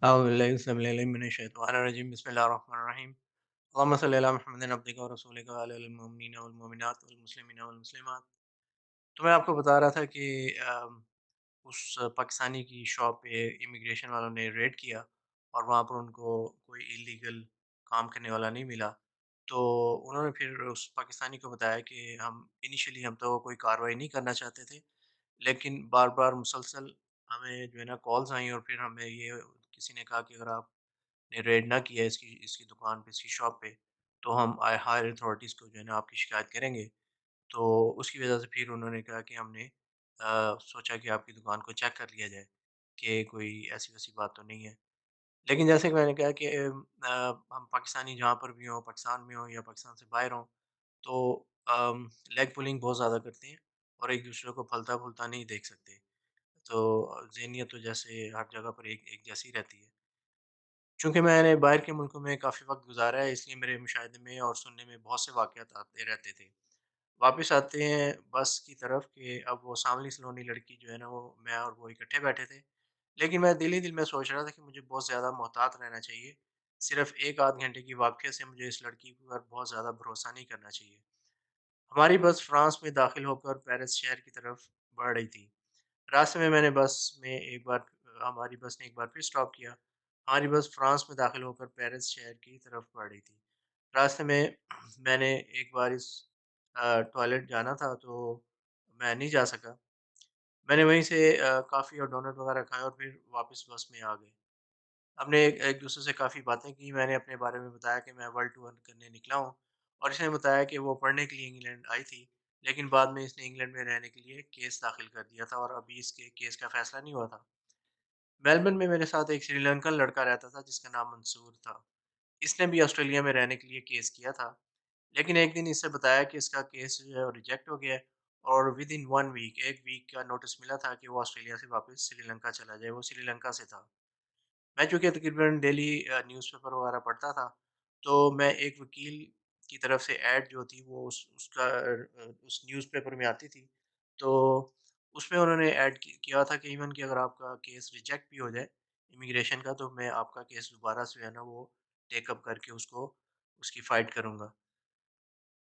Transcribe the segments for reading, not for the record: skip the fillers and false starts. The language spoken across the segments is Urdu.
أعوذ بالله السميع العليم من الشيطان الرجيم بسم الله الرحمن الرحيم اللهم صل على محمد عبدك ورسولك وعلى آل المؤمنين والمؤمنات والمسلمين والمسلمات۔ تو میں آپ کو بتا رہا تھا کہ اس پاکستانی کی شاپ پہ امیگریشن والوں نے ریڈ کیا اور وہاں پر ان کو کوئی ایلیگل کام کرنے والا نہیں ملا۔ تو انہوں نے پھر اس پاکستانی کو بتایا کہ ہم تو کوئی کارروائی نہیں کرنا چاہتے تھے، لیکن بار بار مسلسل ہمیں جو ہے نا کالز آئیں، اور پھر ہمیں یہ کسی نے کہا کہ اگر آپ نے ریڈ نہ کیا اس کی دکان پہ، اس کی شاپ پہ، تو ہم ہائر اتھارٹیز کو جو ہے نا آپ کی شکایت کریں گے۔ تو اس کی وجہ سے پھر انہوں نے کہا کہ ہم نے سوچا کہ آپ کی دکان کو چیک کر لیا جائے کہ کوئی ایسی ویسی بات تو نہیں ہے۔ لیکن جیسے کہ میں نے کہا کہ ہم پاکستانی جہاں پر بھی ہوں، پاکستان میں ہوں یا پاکستان سے باہر ہوں، تو لیگ پولنگ بہت زیادہ کرتے ہیں اور ایک دوسرے کو پھلتا پھولتا نہیں دیکھ سکتے۔ تو ذہنیت تو جیسے ہر جگہ پر ایک ایک جیسی رہتی ہے۔ چونکہ میں نے باہر کے ملکوں میں کافی وقت گزارا ہے، اس لیے میرے مشاہدے میں اور سننے میں بہت سے واقعات آتے رہتے تھے۔ واپس آتے ہیں بس کی طرف کہ اب وہ ساملی سلونی لڑکی جو ہے نا، وہ میں اور وہ اکٹھے بیٹھے تھے، لیکن میں دل ہی دل میں سوچ رہا تھا کہ مجھے بہت زیادہ محتاط رہنا چاہیے۔ صرف ایک آدھ گھنٹے کی واقعے سے مجھے اس لڑکی پر بہت زیادہ بھروسہ نہیں کرنا چاہیے۔ ہماری بس فرانس میں داخل ہو کر پیرس شہر کی طرف بڑھ رہی تھی۔ راستے میں ہماری بس نے ایک بار پھر اسٹاپ کیا۔ ہماری بس فرانس میں داخل ہو کر پیرس شہر کی طرف بڑھ رہی تھی۔ راستے میں میں نے ایک بار اس ٹوائلٹ جانا تھا، تو میں نہیں جا سکا۔ میں نے وہیں سے کافی اور ڈونٹ وغیرہ کھایا اور پھر واپس بس میں آ گئے۔ ہم نے ایک دوسرے سے کافی باتیں کی۔ میں نے اپنے بارے میں بتایا کہ میں ورلڈ ٹور کرنے نکلا ہوں، اور اس نے بتایا کہ وہ پڑھنے کے لیے انگلینڈ آئی تھی، لیکن بعد میں اس نے انگلینڈ میں رہنے کے لیے کیس داخل کر دیا تھا اور ابھی اس کے کیس کا فیصلہ نہیں ہوا تھا۔ میلبرن میں میرے ساتھ ایک سری لنکن لڑکا رہتا تھا جس کا نام منصور تھا۔ اس نے بھی آسٹریلیا میں رہنے کے لیے کیس کیا تھا، لیکن ایک دن اس سے بتایا کہ اس کا کیس جو ہے ریجیکٹ ہو گیا ہے، اور ود ان 1 ویک، ایک ویک کا نوٹس ملا تھا کہ وہ آسٹریلیا سے واپس سری لنکا چلا جائے۔ وہ سری لنکا سے تھا۔ میں چونکہ تقریباً ڈیلی نیوز پیپر وغیرہ پڑھتا تھا، تو میں ایک وکیل کی طرف سے ایڈ جو تھی وہ اس نیوز پیپر میں آتی تھی، تو اس میں انہوں نے ایڈ کیا تھا کہ ایون کہ اگر آپ کا کیس ریجیکٹ بھی ہو جائے امیگریشن کا، تو میں آپ کا کیس دوبارہ سے جو ہے نا وہ ٹیک اپ کر کے اس کی فائٹ کروں گا۔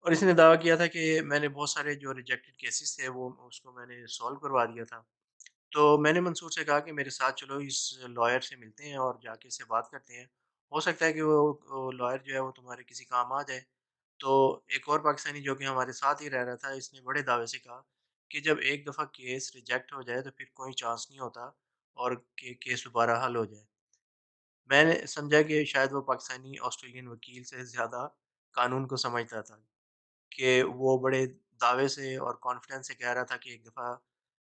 اور اس نے دعویٰ کیا تھا کہ میں نے بہت سارے جو ریجیکٹڈ کیسز تھے وہ اس کو میں نے سولو کروا دیا تھا۔ تو میں نے منصور سے کہا کہ میرے ساتھ چلو، اس لائر سے ملتے ہیں اور جا کے اس سے بات کرتے ہیں، ہو سکتا ہے کہ وہ لائر جو ہے وہ تمہارے کسی کام آ جائے۔ تو ایک اور پاکستانی جو کہ ہمارے ساتھ ہی رہ رہا تھا، اس نے بڑے دعوے سے کہا کہ جب ایک دفعہ کیس ریجیکٹ ہو جائے تو پھر کوئی چانس نہیں ہوتا اور کہ کیس دوبارہ حل ہو جائے۔ میں نے سمجھا کہ شاید وہ پاکستانی آسٹریلین وکیل سے زیادہ قانون کو سمجھتا تھا، کہ وہ بڑے دعوے سے اور کانفیڈنس سے کہہ رہا تھا کہ ایک دفعہ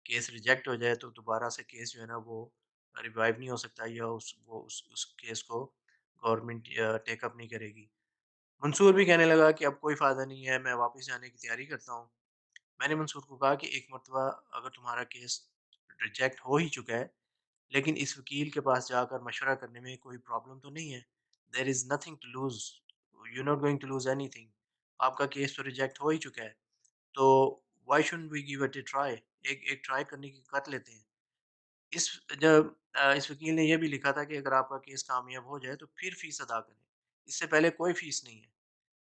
کیس ریجیکٹ ہو جائے تو دوبارہ سے کیس جو ہے نا وہ ریوائیو نہیں ہو سکتا، یا اس کیس کو گورنمنٹ ٹیک اپ نہیں کرے گی۔ منصور بھی کہنے لگا کہ اب کوئی فائدہ نہیں ہے، میں واپس جانے کی تیاری کرتا ہوں۔ میں نے منصور کو کہا کہ ایک مرتبہ اگر تمہارا کیس ریجیکٹ ہو ہی چکا ہے، لیکن اس وکیل کے پاس جا کر مشورہ کرنے میں کوئی پرابلم تو نہیں ہے۔ There is nothing to lose, you not going to lose anything. آپ کا کیس تو ریجیکٹ ہو ہی چکا ہے، تو why student we gave it a try, ایک ٹرائی کرنے کی کر لیتے ہیں۔ اس جب اس وکیل نے یہ بھی لکھا تھا کہ اگر آپ کا کیس کامیاب ہو جائے تو پھر فیس ادا کریں، اس سے پہلے کوئی فیس نہیں ہے۔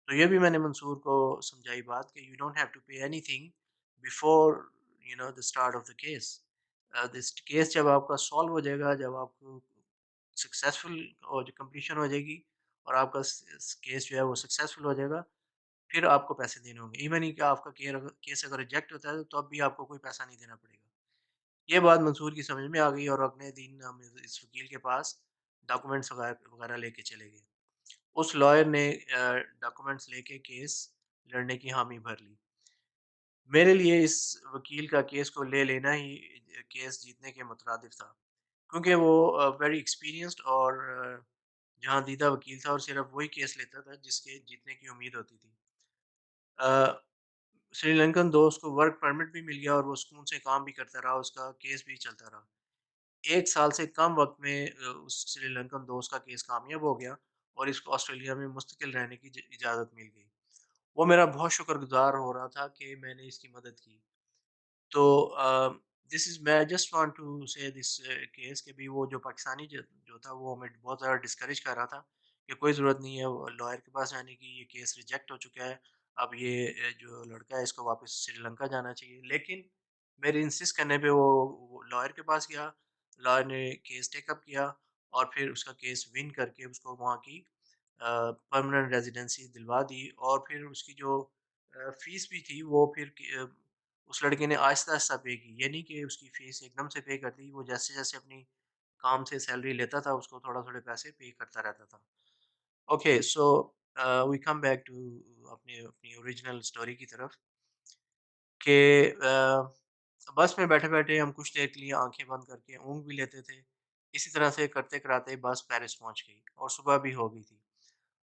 تو یہ بھی میں نے منصور کو سمجھائی بات کہ you don't have to pay اینی تھنگ before the start of the case. This case جب آپ کا سالو ہو جائے گا، جب آپ کو سکسیزفل اور کمپلیشن ہو جائے گی اور آپ کا کیس جو ہے وہ سکسیزفل ہو جائے گا، پھر آپ کو پیسے دینے ہوں گے۔ ایون ہی کہ آپ کا کیس اگر ریجیکٹ ہوتا ہے تو اب بھی آپ کو کوئی پیسہ نہیں دینا پڑے گا۔ یہ بات منصور کی سمجھ میں آ گئی، اور اگلے دن ہم اس وکیل کے پاس ڈاکومنٹس وغیرہ لے کے چلے گئے۔ اس لائر نے ڈاکومنٹس لے کے کیس لڑنے کی حامی بھر لی۔ میرے لیے اس وکیل کا کیس کو لے لینا ہی کیس جیتنے کے مترادف تھا، کیونکہ وہ ویری ایکسپیرینسڈ اور جہاں دیدہ وکیل تھا، اور صرف وہی کیس لیتا تھا جس کے جیتنے کی امید ہوتی تھی۔ سری لنکن دوست کو ورک پرمٹ بھی مل گیا اور وہ سکون سے کام بھی کرتا رہا، اس کا کیس بھی چلتا رہا۔ 1 سال سے کم وقت میں اس سری لنکن دوست کا کیس کامیاب ہو گیا اور اس کو آسٹریلیا میں مستقل رہنے کی اجازت مل گئی۔ وہ میرا بہت شکر گزار ہو رہا تھا کہ میں نے اس کی مدد کی۔ تو دس از میں جسٹ وانٹ ٹو سے دس کیس کہ بھی وہ جو پاکستانی جو تھا وہ ہمیں بہت زیادہ ڈسکریج کر رہا تھا کہ کوئی ضرورت نہیں ہے لائر کے پاس جانے کی، یہ کیس ریجیکٹ ہو چکا ہے، اب یہ جو لڑکا ہے اس کو واپس سری لنکا جانا چاہیے. لیکن میرے انسسٹ کرنے پہ وہ لائر کے پاس گیا، لائر نے کیس ٹیک اپ کیا اور پھر اس کا کیس ون کر کے اس کو وہاں کی پرماننٹ ریزیڈنسی دلوا دی. اور پھر اس کی جو فیس بھی تھی وہ پھر اس لڑکے نے آہستہ آہستہ پے کی، یہ نہیں کہ اس کی فیس ایک دم سے پے کر دی، وہ جیسے جیسے اپنی کام سے سیلری لیتا تھا اس کو تھوڑا تھوڑے پیسے پے کرتا رہتا تھا. Okay so we come back to اپنی اوریجنل اسٹوری کی طرف کہ بس میں بیٹھے بیٹھے ہم کچھ دیر کے لیے آنکھیں بند کر کے اونگ بھی لیتے تھے. اسی طرح سے کرتے کراتے بس پیرس پہنچ گئی اور صبح بھی ہو گئی تھی.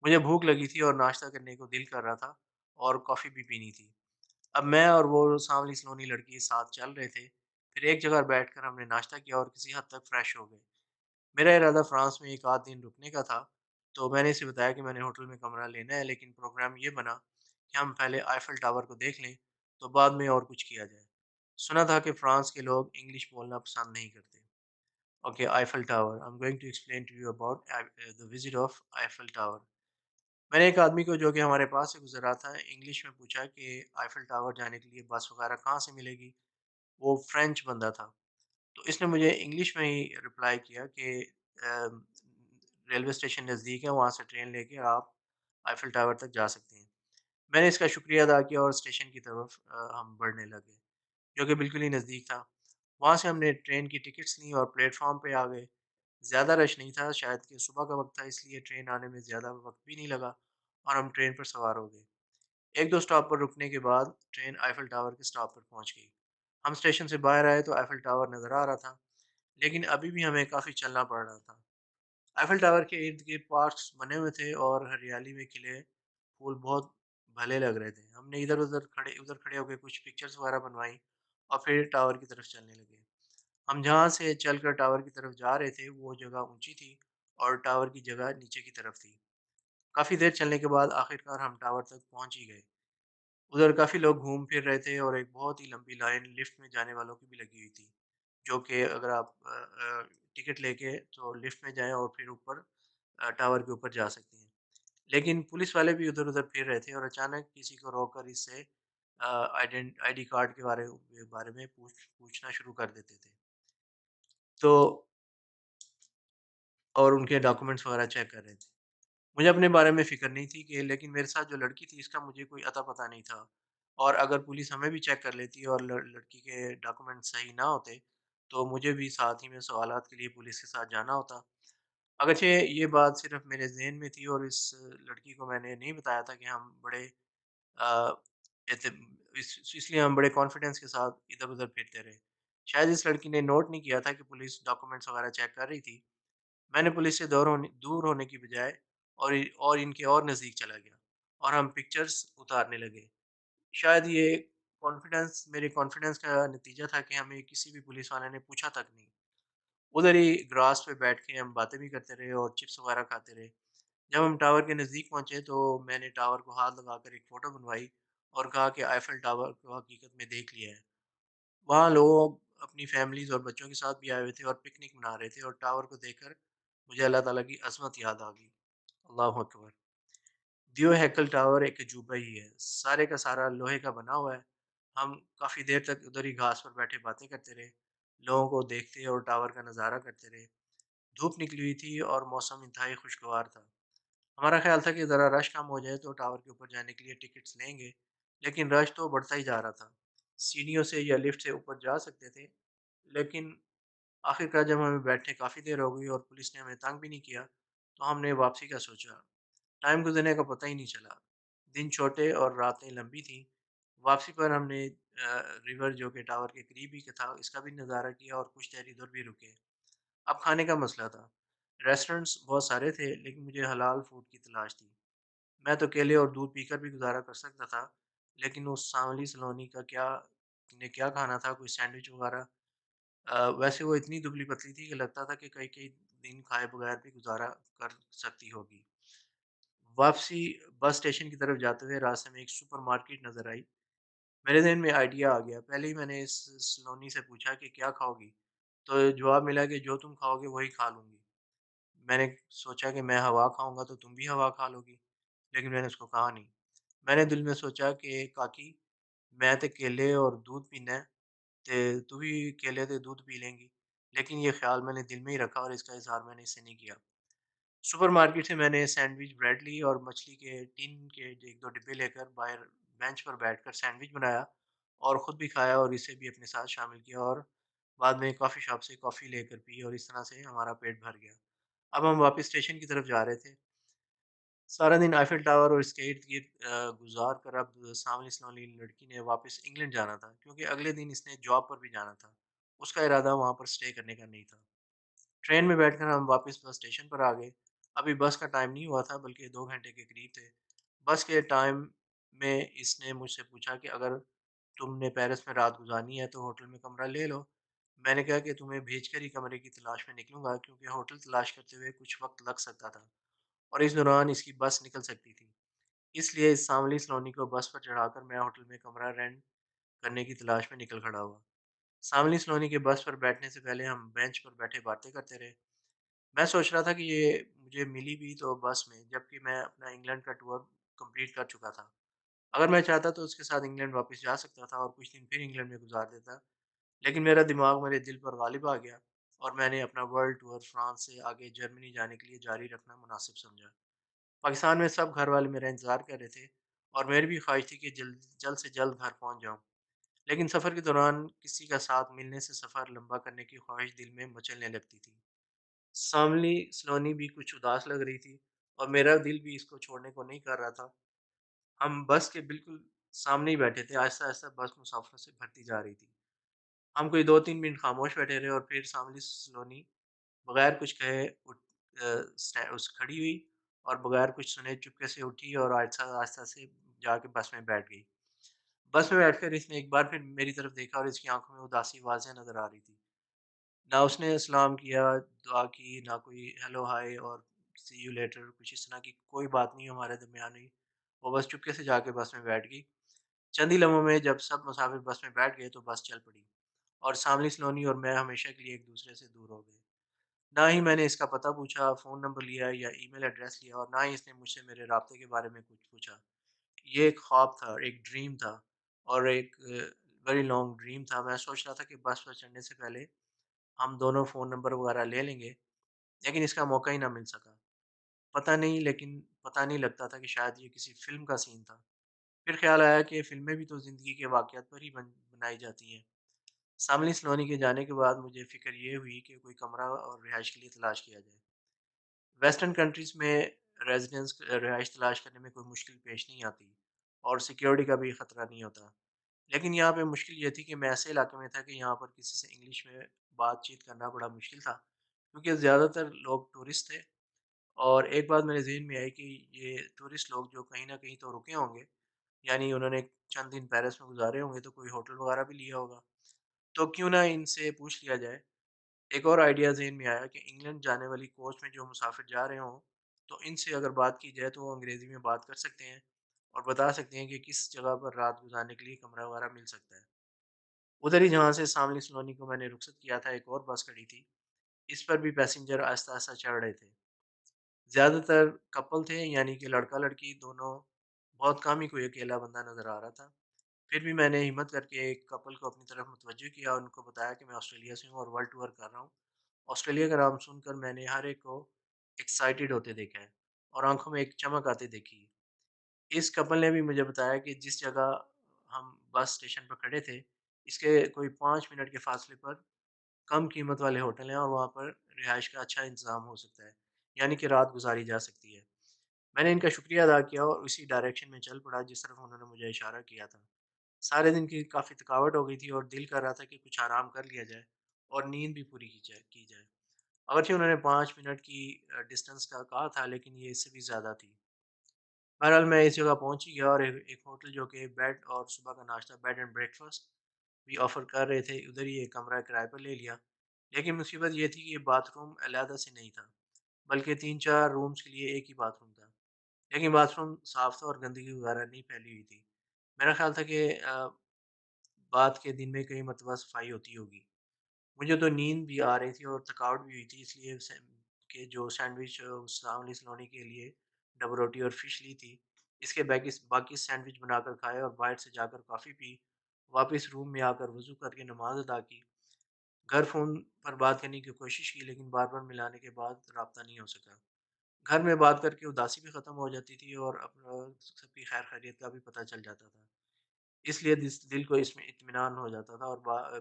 مجھے بھوک لگی تھی اور ناشتہ کرنے کو دل کر رہا تھا اور کافی بھی پینی تھی. اب میں اور وہ سانولی سلونی لڑکی ساتھ چل رہے تھے. پھر ایک جگہ بیٹھ کر ہم نے ناشتہ کیا اور کسی حد تک فریش ہو گئے. میرا ارادہ فرانس میں ایک آدھ دن رکنے کا تھا، تو میں نے اسے بتایا کہ میں نے ہوٹل میں کمرہ لینا ہے، لیکن پروگرام یہ بنا کہ ہم پہلے آئیفل ٹاور کو دیکھ لیں تو بعد میں اور کچھ کیا جائے. سنا تھا کہ فرانس کے لوگ انگلش بولنا پسند نہیں کرتے. Okay Eiffel Tower I am going to explain to you about the visit of Eiffel Tower. میں نے ایک آدمی کو جو کہ ہمارے پاس سے گزر رہا تھا انگلش میں پوچھا کہ آئیفل ٹاور جانے کے لیے بس وغیرہ کہاں سے ملے گی. وہ فرینچ بندہ تھا، تو اس نے مجھے انگلش میں ہی رپلائی کیا کہ ریلوے اسٹیشن نزدیک ہے، وہاں سے ٹرین لے کے آپ آئیفل ٹاور تک جا سکتے ہیں. میں نے اس کا شکریہ ادا کیا اور اسٹیشن کی طرف ہم بڑھنے لگے جو کہ بالکل ہی نزدیک تھا. وہاں سے ہم نے ٹرین کی ٹکٹس لیں اور پلیٹ فارم پہ آ گئے. زیادہ رش نہیں تھا، شاید کہ صبح کا وقت تھا اس لیے ٹرین آنے میں زیادہ وقت بھی نہیں لگا اور ہم ٹرین پر سوار ہو گئے. ایک دو سٹاپ پر رکنے کے بعد ٹرین آئیفل ٹاور کے سٹاپ پر پہنچ گئی. ہم اسٹیشن سے باہر آئے تو آئیفل ٹاور نظر آ رہا تھا، لیکن ابھی بھی ہمیں کافی چلنا پڑ رہا تھا. آئیفل ٹاور کے ارد گرد پارکس بنے ہوئے تھے اور ہریالی میں کھلے پھول بہت بھلے لگ رہے تھے. ہم نے ادھر کھڑے ہو کے کچھ پکچرز وغیرہ بنوائی اور پھر ٹاور کی طرف چلنے لگے. ہم جہاں سے چل کر ٹاور کی طرف جا رہے تھے وہ جگہ اونچی تھی اور ٹاور کی جگہ نیچے کی طرف تھی. کافی دیر چلنے کے بعد آخرکار ہم ٹاور تک پہنچ ہی گئے. ادھر کافی لوگ گھوم پھر رہے تھے اور ایک بہت ہی لمبی لائن لفٹ میں جانے والوں کی بھی لگی ہوئی تھی، جو کہ اگر آپ ٹکٹ لے کے تو لفٹ میں جائیں اور پھر اوپر ٹاور کے اوپر جا سکتے ہیں. لیکن پولیس والے بھی ادھر ادھر پھر رہے تھے اور اچانک کسی کو روک کر اس سے آئی ڈی کارڈ کے بارے میں پوچھنا شروع کر دیتے تھے تو اور ان کے ڈاکومنٹس وغیرہ چیک کر رہے تھے. مجھے اپنے بارے میں فکر نہیں تھی کہ لیکن میرے ساتھ جو لڑکی تھی اس کا مجھے کوئی اتا پتہ نہیں تھا، اور اگر پولیس ہمیں بھی چیک کر لیتی اور لڑکی کے ڈاکومنٹ صحیح نہ ہوتے تو مجھے بھی ساتھ ہی میں سوالات کے لیے پولیس کے ساتھ جانا ہوتا. اگرچہ یہ بات صرف میرے ذہن میں تھی اور اس لڑکی کو میں نے نہیں بتایا تھا کہ ہم بڑے آ، اس لیے ہم بڑے کانفیڈنس کے ساتھ ادھر ادھر پھرتے رہے. شاید اس لڑکی نے نوٹ نہیں کیا تھا کہ پولیس ڈاکومنٹس وغیرہ چیک کر رہی تھی. میں نے پولیس سے دور ہونے کی بجائے اور ان کے اور نزدیک چلا گیا اور ہم پکچرز اتارنے لگے. شاید یہ میرے کانفیڈنس کا نتیجہ تھا کہ ہمیں کسی بھی پولیس والے نے پوچھا تک نہیں. ادھر ہی گراس پہ بیٹھ کے ہم باتیں بھی کرتے رہے اور چپس وغیرہ کھاتے رہے. جب ہم ٹاور کے نزدیک پہنچے تو میں نے ٹاور کو ہاتھ لگا کر ایک فوٹو بنوائی اور کہا کہ آئیفل ٹاور کو حقیقت میں دیکھ لیا ہے. وہاں لوگ اپنی فیملیز اور بچوں کے ساتھ بھی آئے ہوئے تھے اور پکنک منا رہے تھے اور ٹاور کو دیکھ کر مجھے اللہ تعالیٰ کی عظمت یاد آ گئی. اللہ اکبر. دیو ہیکل ٹاور ایک عجوبہ ہی ہے، سارے کا سارا لوہے کا بنا ہوا ہے. ہم کافی دیر تک ادھر ہی گھاس پر بیٹھے باتیں کرتے رہے، لوگوں کو دیکھتے اور ٹاور کا نظارہ کرتے رہے. دھوپ نکلی ہوئی تھی اور موسم انتہائی خوشگوار تھا. ہمارا خیال تھا کہ ذرا رش کم ہو جائے تو ٹاور کے اوپر جانے کے لیے ٹکٹس لیں گے، لیکن رش تو بڑھتا ہی جا رہا تھا. سیڑھیوں سے یا لفٹ سے اوپر جا سکتے تھے، لیکن آخرکار جب ہمیں بیٹھے کافی دیر ہو گئی اور پولیس نے ہمیں تنگ بھی نہیں کیا تو ہم نے واپسی کا سوچا. ٹائم گزرنے کا پتہ ہی نہیں چلا. دن چھوٹے اور راتیں لمبی تھیں. واپسی پر ہم نے ریور جو کہ ٹاور کے قریب ہی تھا اس کا بھی نظارہ کیا اور کچھ دیر ادھر بھی رکے. اب کھانے کا مسئلہ تھا. ریسٹورنٹس بہت سارے تھے لیکن مجھے حلال فوڈ کی تلاش تھی. میں تو کیلے اور دودھ پی کر بھی گزارا کر سکتا تھا، لیکن اس سانولی سلونی کا کیا کھانا تھا، کوئی سینڈوچ وغیرہ. ویسے وہ اتنی دبلی پتلی تھی کہ لگتا تھا کہ کئی کئی دن کھائے بغیر بھی گزارا کر سکتی ہوگی. واپسی بس اسٹیشن کی طرف جاتے ہوئے راستے میں ایک سپر مارکیٹ نظر آئی. میرے ذہن میں آئیڈیا آ گیا، پہلے ہی میں نے اس سلونی سے پوچھا کہ کیا کھاؤ گی؟ تو جواب ملا کہ جو تم کھاؤ گے وہی کھا لوں گی۔ میں نے سوچا کہ میں ہوا کھاؤں گا تو تم بھی ہوا کھا لو گی، لیکن میں نے اس کو کہا نہیں۔ میں نے دل میں سوچا کہ کاکی میں تے کیلے اور دودھ پینا ہے تے تو بھی کیلے تے دودھ پی لیں گی، لیکن یہ خیال میں نے دل میں ہی رکھا اور اس کا اظہار میں نے اس سے نہیں کیا۔ سپر مارکیٹ سے میں نے سینڈوچ بریڈ لی اور مچھلی کے ٹین کے ایک دو ڈبے لے کر باہر بینچ پر بیٹھ کر سینڈوچ بنایا اور خود بھی کھایا اور اسے بھی اپنے ساتھ شامل کیا، اور بعد میں کافی شاپ سے کافی لے کر پی اور اس طرح سے ہمارا پیٹ بھر گیا۔ اب ہم واپس اسٹیشن کی طرف جا رہے تھے۔ سارا دن آئیفل ٹاور اور اس کے ارد گرد گزار کر اب سامنے سے والی لڑکی نے واپس انگلینڈ جانا تھا، کیونکہ اگلے دن اس نے جاب پر بھی جانا تھا۔ اس کا ارادہ وہاں پر اسٹے کرنے کا نہیں تھا۔ ٹرین میں بیٹھ کر ہم واپس بس اسٹیشن پر آ گئے۔ ابھی بس کا ٹائم نہیں ہوا تھا بلکہ 2 گھنٹے کے قریب تھے۔ بس کے ٹائم میں اس نے مجھ سے پوچھا کہ اگر تم نے پیرس میں رات گزارنی ہے تو ہوٹل میں کمرہ لے لو۔ میں نے کہا کہ تمہیں بھیج کر ہی کمرے کی تلاش میں نکلوں گا، کیونکہ ہوٹل تلاش کرتے ہوئے کچھ وقت لگ سکتا تھا اور اس دوران اس کی بس نکل سکتی تھی۔ اس لیے اس ساملی سلونی کو بس پر چڑھا کر میں ہوٹل میں کمرہ رینٹ کرنے کی تلاش میں نکل کھڑا ہوا۔ ساملی سلونی کے بس پر بیٹھنے سے پہلے ہم بینچ پر بیٹھے باتیں کرتے رہے۔ میں سوچ رہا تھا کہ یہ مجھے ملی بھی تو بس میں، جبکہ میں اپنا انگلینڈ کا ٹور کمپلیٹ کر چکا تھا۔ اگر میں چاہتا تو اس کے ساتھ انگلینڈ واپس جا سکتا تھا اور کچھ دن پھر انگلینڈ میں گزار دیتا، لیکن میرا دماغ میرے دل پر غالب آ گیا اور میں نے اپنا ورلڈ ٹور فرانس سے آگے جرمنی جانے کے لیے جاری رکھنا مناسب سمجھا۔ پاکستان میں سب گھر والے میرا انتظار کر رہے تھے اور میری بھی خواہش تھی کہ جلد جلد سے جلد گھر پہنچ جاؤں، لیکن سفر کے دوران کسی کا ساتھ ملنے سے سفر لمبا کرنے کی خواہش دل میں مچلنے لگتی تھی۔ ساملی سلونی بھی کچھ اداس لگ رہی تھی اور میرا دل بھی اس کو چھوڑنے کو نہیں کر رہا تھا۔ ہم بس کے بالکل سامنے ہی بیٹھے تھے، آہستہ آہستہ بس مسافروں سے بھرتی جا رہی تھی۔ ہم کوئی 2 3 منٹ خاموش بیٹھے رہے اور پھر ساملی سلونی بغیر کچھ کہے کھڑی ہوئی اور بغیر کچھ سنے چپکے سے اٹھی اور آہستہ آہستہ سے جا کے بس میں بیٹھ گئی۔ بس میں بیٹھ کر اس نے ایک بار پھر میری طرف دیکھا اور اس کی آنکھوں میں اداسی واضح نظر آ رہی تھی۔ نہ اس نے سلام کیا، دعا کی، نہ کوئی ہیلو ہائے اور سی یو لیٹر، کچھ اس طرح کی کوئی بات نہیں ہمارے درمیان ہوئی۔ وہ بس چپکے سے جا کے بس میں بیٹھ گئی۔ چند ہی لمحوں میں جب سب مسافر بس میں بیٹھ گئے تو بس چل پڑی اور ساملی سلونی اور میں ہمیشہ کے لیے ایک دوسرے سے دور ہو گئے۔ نہ ہی میں نے اس کا پتہ پوچھا، فون نمبر لیا یا ای میل ایڈریس لیا، اور نہ ہی اس نے مجھ سے میرے رابطے کے بارے میں کچھ پوچھا۔ یہ ایک خواب تھا، ایک ڈریم تھا، اور ایک ویری لانگ ڈریم تھا۔ میں سوچ رہا تھا کہ بس پر چڑھنے سے پہلے ہم دونوں فون نمبر وغیرہ لے لیں گے، لیکن اس کا موقع ہی نہ مل سکا۔ پتہ نہیں لگتا تھا کہ شاید یہ کسی فلم کا سین تھا۔ پھر خیال آیا کہ فلمیں بھی تو زندگی کے واقعات پر ہی بنائی جاتی ہیں۔ ساملی سلونی کے جانے کے بعد مجھے فکر یہ ہوئی کہ کوئی کمرہ اور رہائش کے لیے تلاش کیا جائے۔ ویسٹرن کنٹریز میں رہائش تلاش کرنے میں کوئی مشکل پیش نہیں آتی اور سیکیورٹی کا بھی خطرہ نہیں ہوتا، لیکن یہاں پہ مشکل یہ تھی کہ میں ایسے علاقے میں تھا کہ یہاں پر کسی سے انگلش میں بات چیت کرنا بڑا مشکل تھا، کیونکہ زیادہ تر لوگ ٹورسٹ تھے۔ اور ایک بات میرے ذہن میں آئی کہ یہ ٹورسٹ لوگ جو کہیں نہ کہیں تو رکے ہوں گے، یعنی انہوں نے چند دن پیرس میں گزارے ہوں گے تو کوئی ہوٹل وغیرہ بھی لیا ہوگا، تو کیوں نہ ان سے پوچھ لیا جائے۔ ایک اور آئیڈیا ذہن میں آیا کہ انگلینڈ جانے والی کوچ میں جو مسافر جا رہے ہوں تو ان سے اگر بات کی جائے تو وہ انگریزی میں بات کر سکتے ہیں اور بتا سکتے ہیں کہ کس جگہ پر رات گزارنے کے لیے کمرہ وغیرہ مل سکتا ہے۔ ادھر ہی جہاں سے ساملی سلونی کو میں نے رخصت کیا تھا ایک اور بس کھڑی تھی، اس پر بھی پیسنجر آہستہ آہستہ چڑھ رہے تھے۔ زیادہ تر کپل تھے، یعنی کہ لڑکا لڑکی دونوں، بہت کم ہی کوئی اکیلا بندہ نظر آ رہا تھا۔ پھر بھی میں نے ہمت کر کے ایک کپل کو اپنی طرف متوجہ کیا اور ان کو بتایا کہ میں آسٹریلیا سے ہوں اور ورلڈ ٹور کر رہا ہوں۔ آسٹریلیا کا نام سن کر میں نے ہر ایک کو ایکسائٹیڈ ہوتے دیکھا ہے اور آنکھوں میں ایک چمک آتے دیکھی ہے۔ اس کپل نے بھی مجھے بتایا کہ جس جگہ ہم بس اسٹیشن پر کھڑے تھے اس کے کوئی 5 منٹ کے فاصلے پر کم قیمت والے ہوٹل ہیں اور وہاں پر رہائش کا اچھا انتظام ہو سکتا ہے، یعنی کہ رات گزاری جا سکتی ہے۔ میں نے ان کا شکریہ ادا کیا اور اسی ڈائریکشن میں چل پڑا جس طرف انہوں نے مجھے اشارہ کیا تھا۔ سارے دن کی کافی تھکاوٹ ہو گئی تھی اور دل کر رہا تھا کہ کچھ آرام کر لیا جائے اور نیند بھی پوری کی جائے۔ اگرچہ انہوں نے 5 منٹ کی ڈسٹینس کا کہا تھا، لیکن یہ اس سے بھی زیادہ تھی۔ بہرحال میں اس جگہ پہنچ ہی گیا اور ایک ہوٹل جو کہ بیڈ اور صبح کا ناشتہ، بیڈ اینڈ بریک فاسٹ بھی آفر کر رہے تھے، ادھر ہی ایک کمرہ کرائے پر لے لیا۔ لیکن مصیبت یہ تھی کہ یہ باتھ روم علیحدہ سے نہیں تھا، بلکہ 3 4 رومز کے لیے ایک ہی باتھ روم تھا، لیکن باتھ روم صاف تھا اور گندگی وغیرہ نہیں پھیلی ہوئی تھی۔ میرا خیال تھا کہ بعد کے دن میں کئی مرتبہ صفائی ہوتی ہوگی۔ مجھے تو نیند بھی آ رہی تھی اور تھکاوٹ بھی ہوئی تھی، اس لیے کہ جو سینڈوچ سامنے سلونے کے لیے ڈبل روٹی اور فش لی تھی، اس کے باقی سینڈوچ بنا کر کھائے اور باہر سے جا کر کافی پی، واپس روم میں آ کر وضو کر کے نماز ادا کی۔ گھر فون پر بات کرنے کی کوشش کی لیکن بار بار ملانے کے بعد رابطہ نہیں ہو سکا۔ گھر میں بات کر کے اداسی بھی ختم ہو جاتی تھی اور اپنا سب کی خیر خیریت کا بھی پتہ چل جاتا تھا، اس لیے دل کو اس میں اطمینان ہو جاتا تھا۔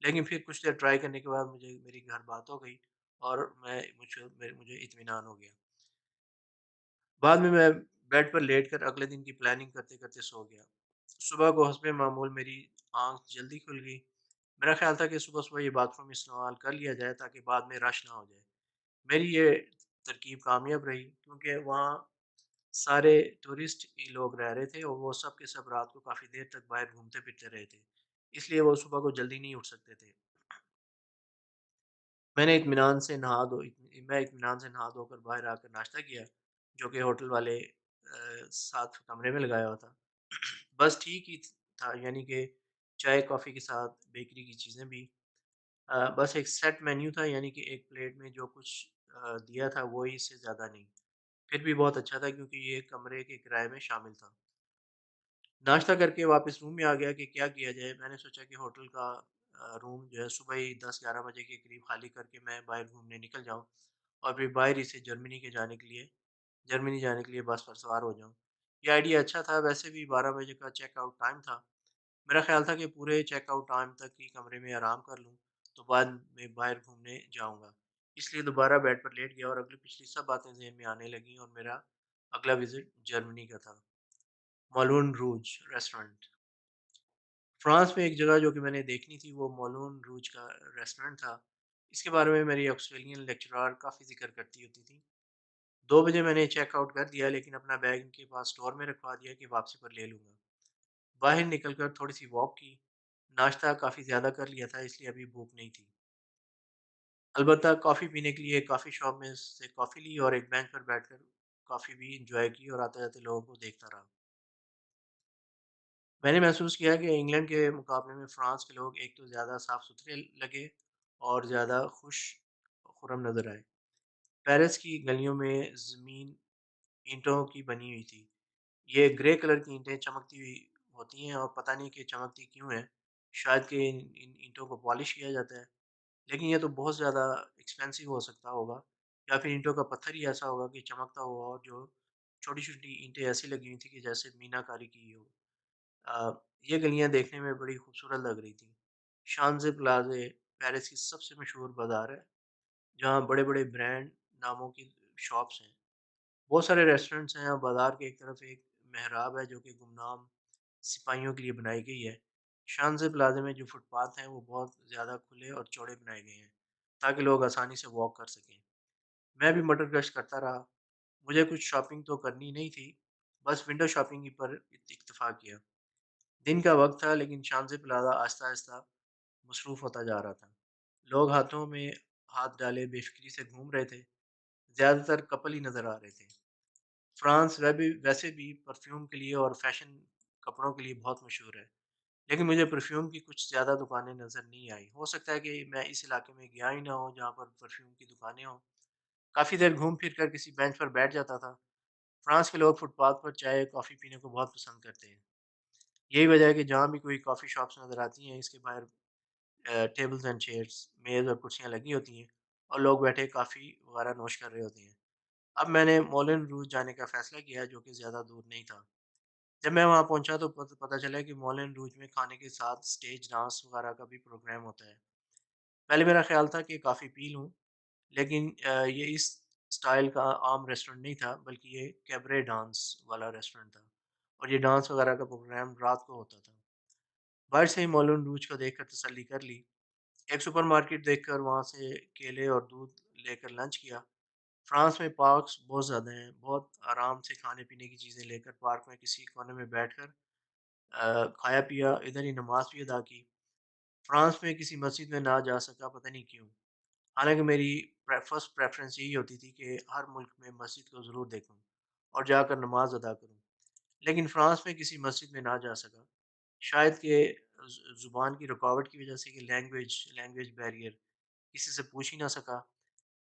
لیکن پھر کچھ دیر ٹرائی کرنے کے بعد میری گھر بات ہو گئی اور مجھے اطمینان ہو گیا۔ بعد میں بیڈ پر لیٹ کر اگلے دن کی پلاننگ کرتے کرتے سو گیا۔ صبح کو حسب معمول میری آنکھ جلدی کھل گئی۔ میرا خیال تھا کہ صبح صبح یہ باتھ روم استعمال کر لیا جائے تاکہ بعد میں رش نہ ہو جائے۔ میری یہ ترکیب کامیاب رہی کیونکہ وہاں سارے ٹورسٹ ہی لوگ رہ رہے تھے اور وہ سب کے سب رات کو کافی دیر تک باہر گھومتے پھرتے رہے تھے، اس لیے وہ صبح کو جلدی نہیں اٹھ سکتے تھے۔ میں نے اطمینان سے نہا دھو میں اطمینان سے نہا دھو کر باہر آ کر ناشتہ کیا، جو کہ ہوٹل والے ساتھ کمرے میں لگایا ہوا تھا۔ بس ٹھیک ہی تھا، یعنی کہ چائے کافی کے ساتھ بیکری کی چیزیں بھی۔ بس ایک سیٹ مینیو تھا، یعنی کہ ایک پلیٹ میں جو کچھ دیا تھا وہی، اس سے زیادہ نہیں۔ پھر بھی بہت اچھا تھا کیونکہ یہ کمرے کے کرائے میں شامل تھا۔ ناشتہ کر کے واپس روم میں آ گیا کہ کیا کیا جائے۔ میں نے سوچا کہ ہوٹل کا روم جو ہے صبح ہی 10-11 بجے کے قریب خالی کر کے میں باہر گھومنے نکل جاؤں اور پھر باہر ہی سے جرمنی جانے کے لیے بس پر سوار ہو جاؤں۔ یہ آئیڈیا اچھا تھا، ویسے بھی 12 بجے کا چیک آؤٹ ٹائم تھا۔ میرا خیال تھا کہ پورے چیک آؤٹ ٹائم تک ہی کمرے میں آرام کر لوں تو بعد میں باہر گھومنے جاؤں گا۔ اس لیے دوبارہ بیڈ پر لیٹ گیا اور اگلی پچھلی سب باتیں ذہن میں آنے لگیں اور میرا اگلا وزٹ جرمنی کا تھا۔ مولون روج ریسٹورنٹ، فرانس میں ایک جگہ جو کہ میں نے دیکھنی تھی وہ مولون روج کا ریسٹورنٹ تھا۔ اس کے بارے میں میری آسٹریلین لیکچرار کافی ذکر کرتی ہوتی تھی۔ 2 بجے میں نے چیک آؤٹ کر دیا لیکن اپنا بیگ ان کے پاس اسٹور میں رکھوا دیا کہ واپسی پر لے لوں گا۔ باہر نکل کر تھوڑی سی واک کی، ناشتہ کافی زیادہ کر لیا تھا اس لیے ابھی بھوک نہیں تھی۔ البتہ کافی پینے کے لیے کافی شاپ میں سے کافی لی اور ایک بینچ پر بیٹھ کر کافی بھی انجوائے کی اور آتے جاتے لوگوں کو دیکھتا رہا۔ میں نے محسوس کیا کہ انگلینڈ کے مقابلے میں فرانس کے لوگ ایک تو زیادہ صاف ستھرے لگے اور زیادہ خوش خرم نظر آئے۔ پیرس کی گلیوں میں زمین اینٹوں کی بنی ہوئی تھی۔ یہ گرے کلر کی اینٹیں چمکتی ہوئی ہوتی ہیں اور پتہ نہیں کہ چمکتی کیوں ہیں، شاید کہ ان اینٹوں کو پالش کیا جاتا ہے، لیکن یہ تو بہت زیادہ ایکسپینسو ہو سکتا ہوگا، یا پھر اینٹوں کا پتھر ہی ایسا ہوگا کہ چمکتا ہوا اور جو چھوٹی چھوٹی اینٹیں ایسی لگی ہوئی تھیں کہ جیسے مینا کاری کی ہو۔ آ، یہ گلیاں دیکھنے میں بڑی خوبصورت لگ رہی تھیں۔ شانزے پلازے پیرس کی سب سے مشہور بازار ہے جہاں بڑے بڑے برانڈ ناموں کی شاپس ہیں، بہت سارے ریسٹورنٹس ہیں اور بازار کے ایک طرف ایک محراب ہے جو کہ گمنام سپاہیوں کے لیے بنائی گئی ہے۔ شانزے پلازے میں جو فٹ پاتھ ہیں وہ بہت زیادہ کھلے اور چوڑے بنائے گئے ہیں تاکہ لوگ آسانی سے واک کر سکیں۔ میں بھی مٹر گشت کرتا رہا، مجھے کچھ شاپنگ تو کرنی نہیں تھی، بس ونڈو شاپنگ ہی پر اکتفا کیا۔ دن کا وقت تھا لیکن شانزے پلازہ آہستہ آہستہ مصروف ہوتا جا رہا تھا۔ لوگ ہاتھوں میں ہاتھ ڈالے بے فکری سے گھوم رہے تھے، زیادہ تر کپل ہی نظر آ رہے تھے۔ فرانس ویسے بھی پرفیوم کے لیے اور فیشن کپڑوں کے لیے بہت مشہور ہے، لیکن مجھے پرفیوم کی کچھ زیادہ دکانیں نظر نہیں آئی۔ ہو سکتا ہے کہ میں اس علاقے میں گیا ہی نہ ہوں جہاں پر پرفیوم کی دکانیں ہوں۔ کافی دیر گھوم پھر کر کسی بینچ پر بیٹھ جاتا تھا۔ فرانس کے لوگ فٹ پاتھ پر چائے کافی پینے کو بہت پسند کرتے ہیں، یہی وجہ ہے کہ جہاں بھی کوئی کافی شاپس نظر آتی ہیں اس کے باہر ٹیبلز اینڈ چیئرز، میز اور کرسیاں لگی ہوتی ہیں اور لوگ بیٹھے کافی وغیرہ نوش کر رہے ہوتے ہیں۔ اب میں نے مولن روج جانے کا فیصلہ کیا جو کہ زیادہ دور نہیں تھا۔ جب میں وہاں پہنچا تو پتہ چلا کہ مولن روج میں کھانے کے ساتھ سٹیج ڈانس وغیرہ کا بھی پروگرام ہوتا ہے۔ پہلے میرا خیال تھا کہ کافی پی لوں، لیکن یہ اس سٹائل کا عام ریسٹورنٹ نہیں تھا بلکہ یہ کیبرے ڈانس والا ریسٹورنٹ تھا اور یہ ڈانس وغیرہ کا پروگرام رات کو ہوتا تھا۔ باہر سے ہی مولن روج کو دیکھ کر تسلی کر لی، ایک سپر مارکیٹ دیکھ کر وہاں سے کیلے اور دودھ لے کر لنچ کیا۔ فرانس میں پارکس بہت زیادہ ہیں، بہت آرام سے کھانے پینے کی چیزیں لے کر پارک میں کسی کونے میں بیٹھ کر کھایا پیا، ادھر ہی نماز بھی ادا کی۔ فرانس میں کسی مسجد میں نہ جا سکا، پتہ نہیں کیوں، حالانکہ میری فرسٹ پریفرنس یہی ہوتی تھی کہ ہر ملک میں مسجد کو ضرور دیکھوں اور جا کر نماز ادا کروں، لیکن فرانس میں کسی مسجد میں نہ جا سکا۔ شاید کہ زبان کی رکاوٹ کی وجہ سے کہ لینگویج بیریئر، کسی سے پوچھ ہی نہ سکا۔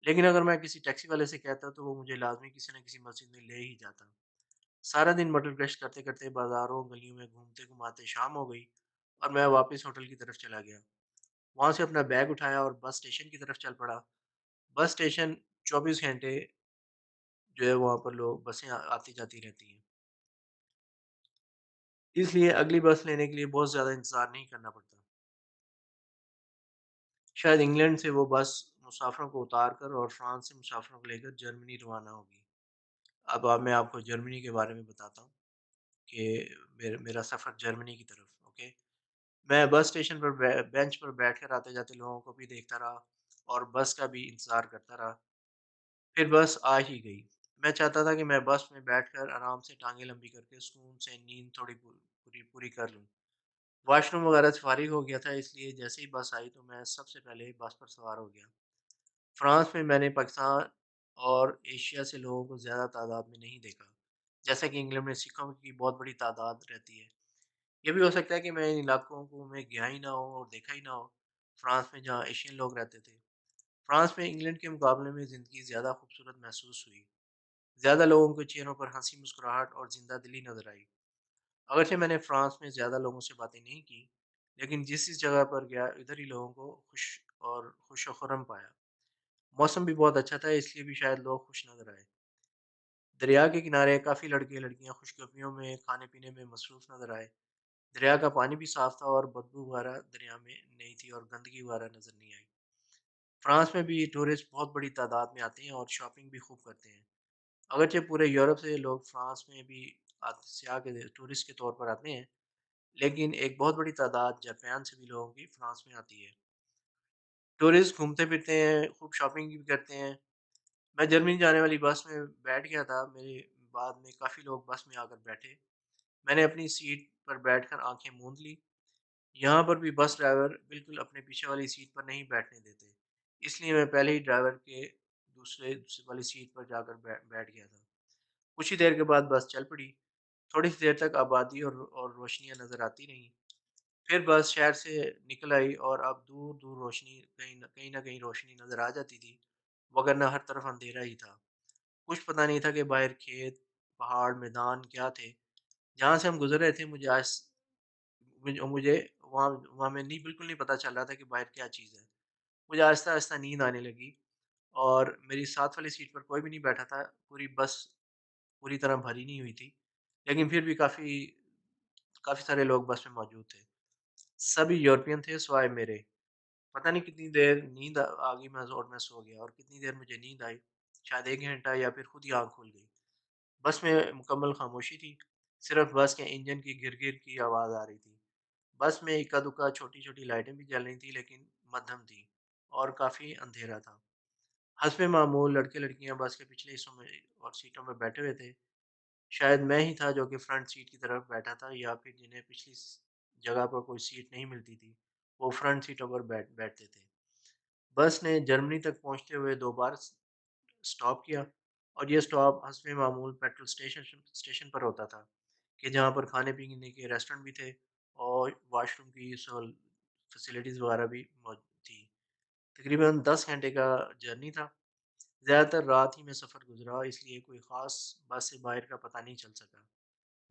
لیکن اگر میں کسی ٹیکسی والے سے کہتا تو وہ مجھے لازمی کسی نہ کسی مسجد میں لے ہی جاتا۔ سارا دن مٹر گشت کرتے کرتے بازاروں گلیوں میں گھومتے گھماتے شام ہو گئی اور میں واپس ہوٹل کی طرف چلا گیا۔ وہاں سے اپنا بیگ اٹھایا اور بس اسٹیشن کی طرف چل پڑا۔ بس اسٹیشن 24 گھنٹے جو ہے وہاں پر لوگ بسیں آتی جاتی رہتی ہیں، اس لیے اگلی بس لینے کے لیے بہت زیادہ انتظار نہیں کرنا پڑتا۔ شاید انگلینڈ سے وہ بس مسافروں کو اتار کر اور فرانس سے مسافروں کو لے کر جرمنی روانہ ہوگی۔ میں آپ کو جرمنی کے بارے میں بتاتا ہوں کہ میرا سفر جرمنی کی طرف، اوکے۔ میں بس اسٹیشن پر بینچ پر بیٹھ کر آتے جاتے لوگوں کو بھی دیکھتا رہا اور بس کا بھی انتظار کرتا رہا۔ پھر بس آ ہی گئی۔ میں چاہتا تھا کہ میں بس میں بیٹھ کر آرام سے ٹانگیں لمبی کر کے سکون سے نیند تھوڑی پوری کر لوں۔ واش روم وغیرہ سے فارغ ہو گیا تھا، اس لیے جیسے ہی بس آئی تو میں سب سے پہلے بس پر سوار ہو گیا۔ فرانس میں نے پاکستان اور ایشیا سے لوگوں کو زیادہ تعداد میں نہیں دیکھا، جیسا کہ انگلینڈ میں سکھوں کی بہت بڑی تعداد رہتی ہے۔ یہ بھی ہو سکتا ہے کہ میں ان علاقوں کو میں گیا ہی نہ ہوں اور دیکھا ہی نہ ہو، فرانس میں جہاں ایشین لوگ رہتے تھے۔ فرانس میں انگلینڈ کے مقابلے میں زندگی زیادہ خوبصورت محسوس ہوئی۔ زیادہ لوگوں کے چہروں پر ہنسی مسکراہٹ اور زندہ دلی نظر آئی۔ اگرچہ میں نے فرانس میں زیادہ لوگوں سے باتیں نہیں کی، لیکن جس جگہ پر گیا ادھر ہی لوگوں کو خوش و خرم پایا۔ موسم بھی بہت اچھا تھا، اس لیے بھی شاید لوگ خوش نظر آئے۔ دریا کے کنارے کافی لڑکے لڑکیاں خوش گپیوں میں کھانے پینے میں مصروف نظر آئے۔ دریا کا پانی بھی صاف تھا اور بدبو وغیرہ دریا میں نہیں تھی اور گندگی وغیرہ نظر نہیں آئی۔ فرانس میں بھی ٹورسٹ بہت بڑی تعداد میں آتے ہیں اور شاپنگ بھی خوب کرتے ہیں۔ اگرچہ پورے یورپ سے لوگ فرانس میں بھی سیاح کے ٹورسٹ کے طور پر آتے ہیں، لیکن ایک بہت بڑی تعداد جاپان سے بھی لوگوں کی فرانس میں آتی ہے۔ ٹورسٹ گھومتے پھرتے ہیں، خوب شاپنگ بھی کرتے ہیں۔ میں جرمنی جانے والی بس میں بیٹھ گیا تھا، میرے بعد میں کافی لوگ بس میں آ کر بیٹھے۔ میں نے اپنی سیٹ پر بیٹھ کر آنکھیں موند لی۔ یہاں پر بھی بس ڈرائیور بالکل اپنے پیچھے والی سیٹ پر نہیں بیٹھنے دیتے، اس لیے میں پہلے ہی ڈرائیور کے دوسرے والی سیٹ پر جا کر بیٹھ گیا تھا۔ کچھ ہی دیر کے بعد بس چل پڑی۔ تھوڑی سی دیر تک آبادی اور روشنیاں نظر آتی رہیں۔ پھر بس شہر سے نکل آئی اور اب دور دور روشنی کہیں نہ کہیں روشنی نظر آ جاتی تھی، وگرنہ ہر طرف اندھیرا ہی تھا۔ کچھ پتہ نہیں تھا کہ باہر کھیت، پہاڑ، میدان کیا تھے۔ جہاں سے ہم گزر رہے تھے مجھے وہاں میں نہیں بالکل نہیں پتہ چل رہا تھا کہ باہر کیا چیز ہے۔ مجھے آہستہ آہستہ نیند آنے لگی اور میری ساتھ والی سیٹ پر کوئی بھی نہیں بیٹھا تھا۔ پوری بس پوری طرح بھری نہیں ہوئی تھی، لیکن پھر بھی کافی سارے لوگ بس میں موجود تھے۔ سبھی یورپین تھے سوائے میرے۔ پتہ نہیں کتنی دیر نیند آ گئی اور میں سو گیا، اور کتنی دیر مجھے نیند آئی، شاید 1 گھنٹہ یا پھر خود ہی آنکھ کھل گئی۔ بس میں مکمل خاموشی تھی، صرف بس کے انجن کی گر گر کی آواز آ رہی تھی۔ بس میں اکا دکا چھوٹی چھوٹی لائٹیں بھی جل رہی تھیں، لیکن مدھم تھی اور کافی اندھیرا تھا۔ حسب معمول لڑکے لڑکیاں بس کے پچھلے حصوں میں اور سیٹوں میں بیٹھے ہوئے تھے۔ شاید میں ہی تھا جو کہ فرنٹ سیٹ کی طرف بیٹھا تھا، یا پھر جنہیں پچھلی جگہ پر کوئی سیٹ نہیں ملتی تھی وہ فرنٹ سیٹوں پر بیٹھتے تھے۔ بس نے جرمنی تک پہنچتے ہوئے 2 بار سٹاپ کیا، اور یہ سٹاپ حسب معمول پیٹرول اسٹیشن پر ہوتا تھا، کہ جہاں پر کھانے پینے کے ریسٹورنٹ بھی تھے اور واش روم کی فیسلٹیز وغیرہ بھی موجود تھی۔ تقریباً 10 گھنٹے کا جرنی تھا۔ زیادہ تر رات ہی میں سفر گزرا، اس لیے کوئی خاص بس سے باہر کا پتہ نہیں چل سکا۔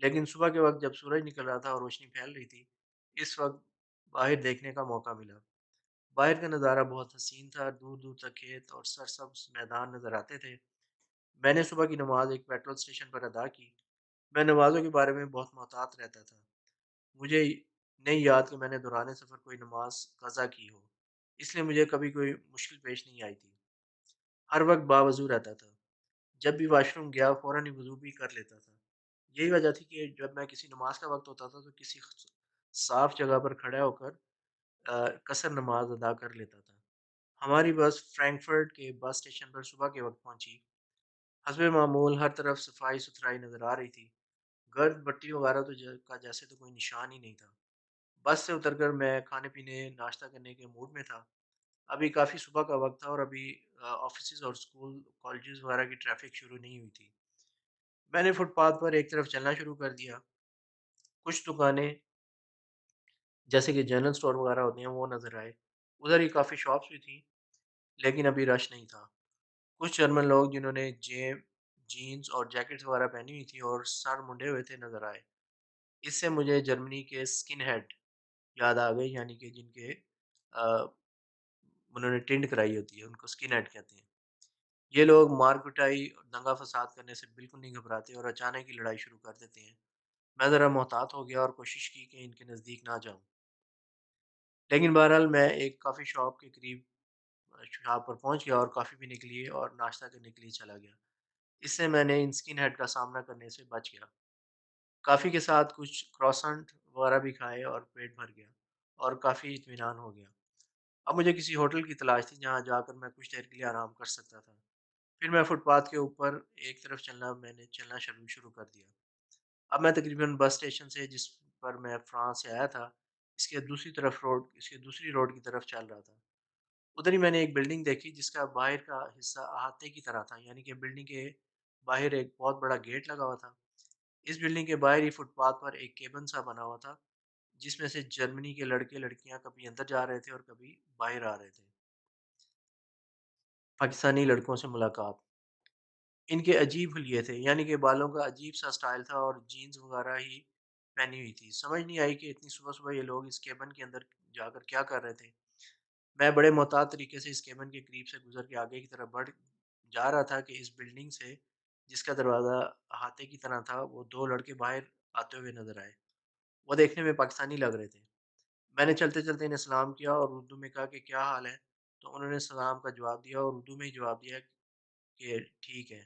لیکن صبح کے وقت جب سورج نکل رہا تھا اور روشنی پھیل رہی تھی، اس وقت باہر دیکھنے کا موقع ملا۔ باہر کا نظارہ بہت حسین تھا، دور دور تک کھیت اور سرسبز میدان نظر آتے تھے۔ میں نے صبح کی نماز ایک پیٹرول اسٹیشن پر ادا کی۔ میں نمازوں کے بارے میں بہت محتاط رہتا تھا۔ مجھے نہیں یاد کہ میں نے دوران سفر کوئی نماز قضا کی ہو، اس لیے مجھے کبھی کوئی مشکل پیش نہیں آئی تھی۔ ہر وقت باوضو رہتا تھا، جب بھی واش روم گیا فوراً ہی وضو بھی کر لیتا تھا۔ یہی وجہ تھی کہ جب میں کسی نماز کا وقت ہوتا تھا تو کسی صاف جگہ پر کھڑا ہو کر قصر نماز ادا کر لیتا تھا۔ ہماری بس فرینکفرٹ کے بس اسٹیشن پر صبح کے وقت پہنچی۔ حسب معمول ہر طرف صفائی ستھرائی نظر آ رہی تھی، گرد بٹی وغیرہ کا جیسے تو کوئی نشان ہی نہیں تھا۔ بس سے اتر کر میں کھانے پینے ناشتہ کرنے کے موڈ میں تھا۔ ابھی کافی صبح کا وقت تھا اور ابھی آفیسز اور اسکول کالجز وغیرہ کی ٹریفک شروع نہیں ہوئی تھی۔ میں نے فٹ پاتھ پر ایک طرف چلنا شروع کر دیا۔ کچھ دکانیں جیسے کہ جنرل اسٹور وغیرہ ہوتے ہیں وہ نظر آئے. ادھر ہی کافی شاپس بھی تھیں لیکن ابھی رش نہیں تھا. کچھ جرمن لوگ جنہوں نے جینز اور جیکٹس وغیرہ پہنی ہوئی تھی اور سر منڈے ہوئے تھے نظر آئے. اس سے مجھے جرمنی کے اسکن ہیڈ یاد آ گئے، یعنی کہ جن کے انہوں نے ٹنڈ کرائی ہوتی ہے ان کو اسکن ہیڈ کہتے ہیں. یہ لوگ مار کٹائی اور دنگا فساد کرنے سے بالکل نہیں گھبراتے اور اچانک ہی لڑائی شروع کر دیتے ہیں. میں ذرا محتاط ہو گیا اور کوشش کی کہ ان کے نزدیک نہ جاؤں، لیکن بہرحال میں ایک کافی شاپ کے قریب شاپ پر پہنچ گیا اور کافی پینے کے لیے اور ناشتہ کرنے کے لیے چلا گیا. اس سے میں نے ان اسکن ہیڈ کا سامنا کرنے سے بچ گیا. کافی کے ساتھ کچھ کراسنٹ وغیرہ بھی کھائے اور پیٹ بھر گیا اور کافی اطمینان ہو گیا. اب مجھے کسی ہوٹل کی تلاش تھی جہاں جا کر میں کچھ دیر کے لیے آرام کر سکتا تھا. پھر میں فٹ پاتھ کے اوپر ایک طرف میں نے چلنا شروع کر دیا. اب میں تقریباً بس اسٹیشن سے جس پر میں فرانس سے آیا تھا اس کے دوسری روڈ کی طرف چل رہا تھا. ادھر ہی میں نے ایک بلڈنگ دیکھی جس کا باہر کا حصہ احاطے کی طرح تھا، یعنی کہ بلڈنگ کے باہر ایک بہت بڑا گیٹ لگا ہوا تھا. اس بلڈنگ کے باہر ہی فٹ پاتھ پر ایک کیبن سا بنا ہوا تھا جس میں سے جرمنی کے لڑکے لڑکیاں کبھی اندر جا رہے تھے اور کبھی باہر آ رہے تھے. پاکستانی لڑکوں سے ملاقات. ان کے عجیب حلیے تھے، یعنی کہ بالوں کا عجیب سا سٹائل تھا اور جینز وغیرہ ہی پہنی ہوئی تھی. سمجھ نہیں آئی کہ اتنی صبح صبح یہ لوگ اس کیبن کے اندر جا کر کیا کر رہے تھے. میں بڑے محتاط طریقے سے اس کیبن کے قریب سے گزر کے آگے کی طرف بڑھ جا رہا تھا کہ اس بلڈنگ سے جس کا دروازہ احاطے کی طرح تھا وہ دو لڑکے باہر آتے ہوئے نظر آئے. وہ دیکھنے میں پاکستانی لگ رہے تھے. میں نے چلتے چلتے انہیں سلام کیا اور اردو میں کہا کہ کیا حال ہے، تو انہوں نے سلام کا جواب دیا اور اردو میں ہی جواب دیا کہ ٹھیک ہے.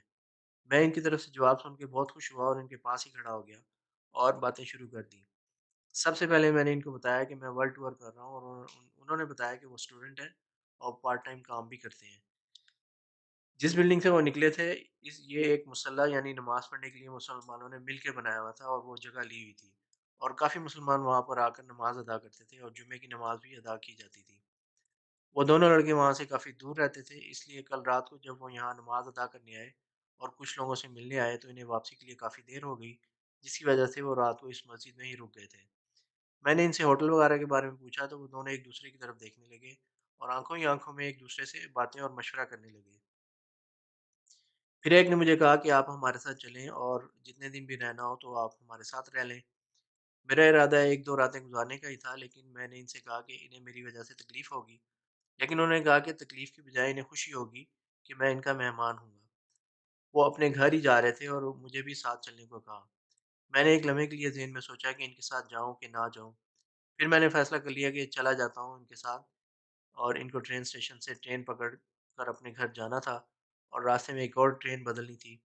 میں ان کی طرف سے جواب سن کے بہت خوش ہوا اور ان کے پاس ہی کھڑا ہو گیا اور باتیں شروع کر دیں. سب سے پہلے میں نے ان کو بتایا کہ میں ورلڈ ٹور کر رہا ہوں اور انہوں نے بتایا کہ وہ اسٹوڈنٹ ہیں اور پارٹ ٹائم کام بھی کرتے ہیں. جس بلڈنگ سے وہ نکلے تھے یہ ایک مصلی یعنی نماز پڑھنے کے لیے مسلمانوں نے مل کے بنایا ہوا تھا اور وہ جگہ لی ہوئی تھی اور کافی مسلمان وہاں پر آ کر نماز ادا کرتے تھے اور جمعے کی نماز بھی ادا کی جاتی تھی. وہ دونوں لڑکے وہاں سے کافی دور رہتے تھے، اس لیے کل رات کو جب وہ یہاں نماز ادا کرنے آئے اور کچھ لوگوں سے ملنے آئے تو انہیں واپسی کے لیے کافی دیر ہو گئی، جس کی وجہ سے وہ رات کو اس مسجد میں ہی رک گئے تھے. میں نے ان سے ہوٹل وغیرہ کے بارے میں پوچھا تو وہ دونوں ایک دوسرے کی طرف دیکھنے لگے اور آنکھوں ہی آنکھوں میں ایک دوسرے سے باتیں اور مشورہ کرنے لگے. پھر ایک نے مجھے کہا کہ آپ ہمارے ساتھ چلیں اور جتنے دن بھی رہنا ہو تو آپ ہمارے ساتھ رہ لیں. میرا ارادہ ایک دو راتیں گزارنے کا ہی تھا، لیکن میں نے ان سے کہا کہ انہیں میری وجہ سے تکلیف ہوگی، لیکن انہوں نے کہا کہ تکلیف کی بجائے انہیں خوشی ہوگی کہ میں ان کا مہمان ہوں گا. وہ اپنے گھر ہی جا رہے تھے اور مجھے بھی ساتھ چلنے کو کہا. میں نے ایک لمحے کے لیے ذہن میں سوچا کہ ان کے ساتھ جاؤں کہ نہ جاؤں. پھر میں نے فیصلہ کر لیا کہ چلا جاتا ہوں ان کے ساتھ، اور ان کو ٹرین اسٹیشن سے ٹرین پکڑ کر اپنے گھر جانا تھا اور راستے میں ایک اور ٹرین بدلنی تھی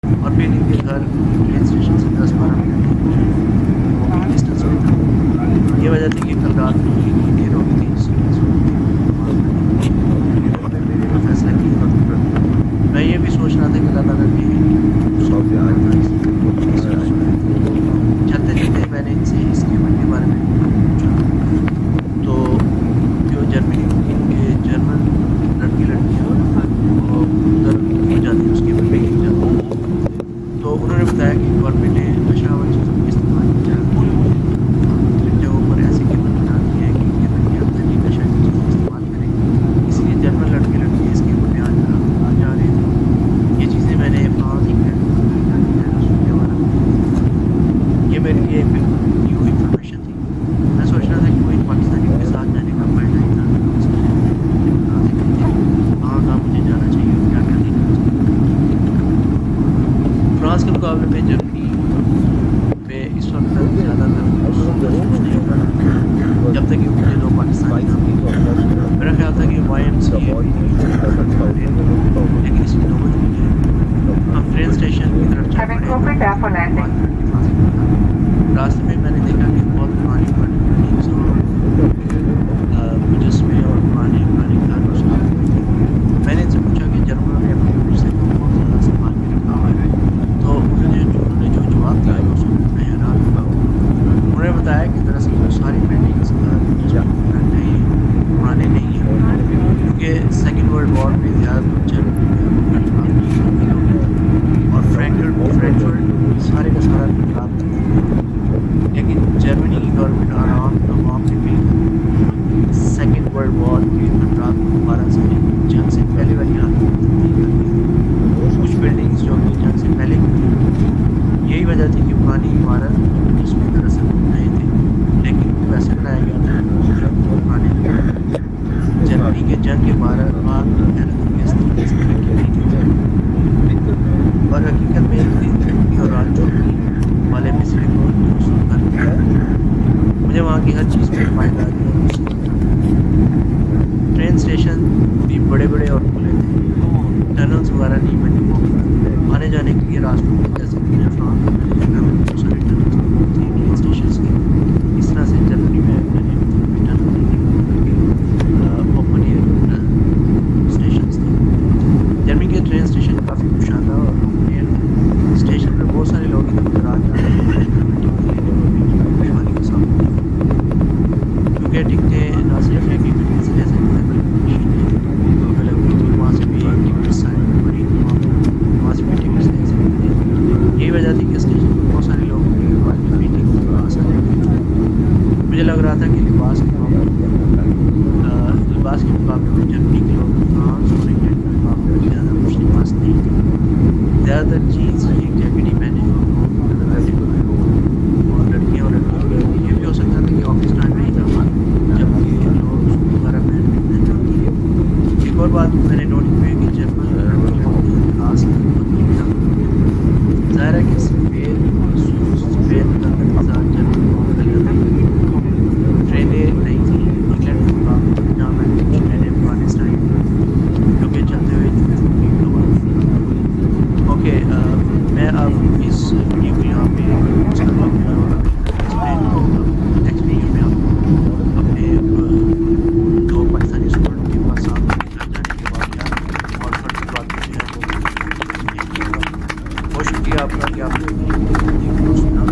اور پھر ان کے گھر ٹرین اسٹیشن سے 10-12 منٹ کی واکنگ ڈسٹینس پہ تھا. یہ وجہ تھی کہ کل رات کو نیند کی دیر ہو گئی تھی، اس لیے صبح مجھے نماز پڑھنے کے لیے وقت ملنے کا فیصلہ کیا. میں یہ بھی سوچ رہا تھا کہ اللہ تعالیٰ کے رسول نے کہا تھا اس لیے مجھے اس وقت سنائی تھی. چلتے چلتے میں نے ان سے اس کیبن کے بارے میں پوچھا تو جو جرمن لڑکی لڑکیاں وہ ادھر کیوں جاتی ہیں، اس کیبن میں کیوں جاتی ہیں. تو انہوں نے بتایا کہ گورنمنٹ نے نشہ آور چیزوں کے استعمال کی اجازت دی ہوئی ہے اور مختلف جگہوں پر ایسے کیبن بنا دیے ہیں کہ ان کیبن کے اندر ہی نشہ کی چیزیں استعمال کریں، اس لیے جرمن لڑکے لڑکیاں اس کیبن میں آ جا رہے تھے. یہ چیزیں میں نے فرانس انگلینڈ اور برطانیہ غیر رسمیہ وغیرہ میں دیکھی تھی. یہ میرے لیے بالکل نیو انفارمیشن تھی. میں سوچ رہا تھا کہ وہ ان پاکستانیوں کے ساتھ جانے کا فائدہ ہی تھا جو اس میں مجھے بتا سکتے تھے کہاں کہاں مجھے جانا چاہیے اور کیا کیا دیکھنا چاہیے. فرانس کے مقابلے میں جرمنی میں اس وقت تک زیادہ تر لوگ محسوس نہیں کر رہا تھا جب تک کہ مجھے دو پاکستانی نہ ملے. میرا خیال تھا کہ YMCA میری ضرورت پورا کرے گا، لیکن اس کی نوبت نہیں آئی. ہم ٹرین اسٹیشن کی طرف چل پڑے جو کہ 5 منٹ کی فاصلے پر تھا. راستے میں میں نے دیکھا کہ بہت پرانی پرانی بلڈنگس اور مجسمے اور پرانے پرانے گھر اور سڑکیں تھے. میں نے ان سے پوچھا کہ جرمنوں نے اپنے ورثے کو بہت زیادہ سنبھال کے رکھا ہوا ہے، تو انہوں نے جو جواب دیا اس وقت میں حیران ہوا. انہوں نے بتایا کہ دراصل وہ ساری بلڈنگس مجسمے وغیرہ نئی پرانے نہیں ہیں، کیونکہ سیکنڈ ورلڈ وار میں زیادہ تر جرمنی میں انقلاب کی شامل ہو گئی تھی اور فرینکفرٹ سارے کا سارا انقلاب ختم ہو گیا. لیکن جو کہ جنگ سے پہلے کی تھی. یہی وجہ تھی کہ پرانی عمارت جس میں دراصل نئے تھے لیکن ویسے بنایا گیا تھا جو پرانے جرمنی کے جنگ کے بعد حیرت انگیز طریقے سے ترقی نہیں تھی اور حقیقت میں دن اور رات چوکی والے مسئلے کو درست کر دیا. مجھے وہاں کی ہر چیز پر پائیداری اور مصیبت تھی. ٹرین اسٹیشن بھی بڑے بڑے اور کھلے تھے. ٹنلز وغیرہ نہیں بنی. آنے جانے کے لیے راستوں میں جیسے کہ فرانس میں نے دیکھا بہت سارے ٹنلز موجود تھے ٹرین اسٹیشنس کے. اس طرح سے جرمنی میں نے ٹنل نہیں دیکھا اوپن ایئر اسٹیشنس تھے. جرمنی کے ٹرین اسٹیشن کافی خوشادہ اور اوپن ایئر تھے. اسٹیشن پر بہت سارے لوگ ادھر ادھر آ جاتے ہیں خوشحالی کے ساتھ کیونکہ ٹکٹیں نہ صرف ایک ایک ٹکٹ سے لے سکتے ہیں بلکہ مشینیں جو لگتی تھی وہاں سے بھی ایک ٹکٹ سائن پڑی تھی وہاں سے بھی ٹکٹس لے سکتے تھے. یہی وجہ تھی کہ اسٹیشن پر بہت سارے لوگ تھے اور جو میٹنگ آسانی تھی. مجھے لگ رہا تھا کہ لباس کے مقابلے میں جرمنی کے لوگ فرانس اور انگلینڈ کے مقابلے میں زیادہ خوش لباس نہیں تھے. زیادہ تر جینس ایک جیکٹ ہی پہنے اور لڑکیاں اور لڑکیوں کے یہ بھی ہو سکتا تھا کہ آفس ٹائم نہیں تھا جبکہ لوگ سوٹ وغیرہ پہنتے تھے. ایک اور بات میں نے نوٹ کی ہے کہ جرمن خاص ظاہر ہے کہ سفید رنگت کے ساتھ جرمن بہت غلط ٹرینیں نہیں تھیں انگلینڈ کے مقابلے میں جہاں میں نے کچھ ٹرینیں پرانے اسٹائل جو کہ چلتے ہوئے چھوٹی ہوا. اوکے میں اب اس ویڈیو کو یہاں پہ نیکسٹ ویڈیو میں آپ کو اپنے دو پاکستانی اسٹوڈنٹ کے پاس ساتھ لے کر جانے کے واقعات اور فردی باتیں جو ہیں وہ بہت شکریہ آپ کا کہ آپ نے سنا.